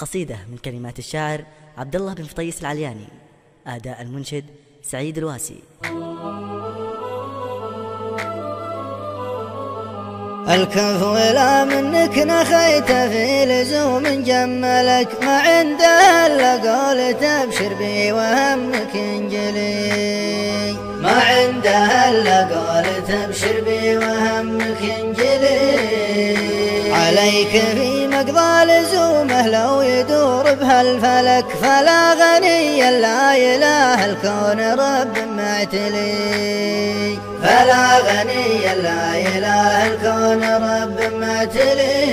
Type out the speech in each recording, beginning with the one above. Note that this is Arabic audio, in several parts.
قصيدة من كلمات الشاعر عبد الله بن فطيس العلياني، أداء المنشد سعيد الواسي. الكفو لا منك نخيت في لزوم جملك، ما عنده الا قول تبشر بي وهمك انجلي، ما عنده الا قول تبشر بي وهمك انجلي. عليك في مقضى لزومه لو يدور بهالفلك، فلا غني لا اله الكون رب معتلي، فلا غني لا اله الكون رب معتلي.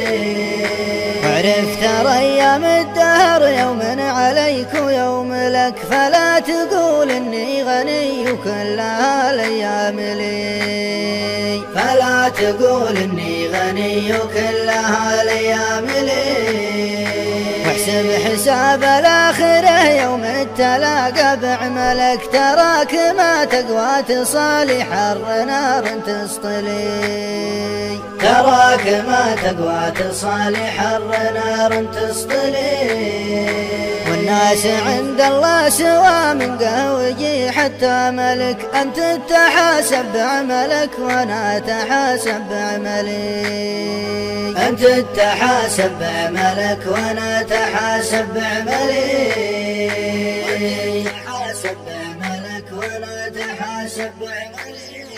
وعرفت ايام الدهر يوم عليك ويوم لك، فلا تقول اني غني كلها الايام لي، فلا تقول اني غني كلها الايام لي. واحسب حساب الاخره يوم التلاقى بعملك، تراك ما تقوى تصالح النار تسطلي، تراك ما تقوى تصالح النار تسطلي. والناس عند الله سوا من قهوجي حتى ملك، أنت تحاسب بعملك وأنا أتحاسب بعملي، أنت تحاسب بعملك وأنا أتحاسب بعملي، أنت تحاسب بعملك وأنا أتحاسب بعملي.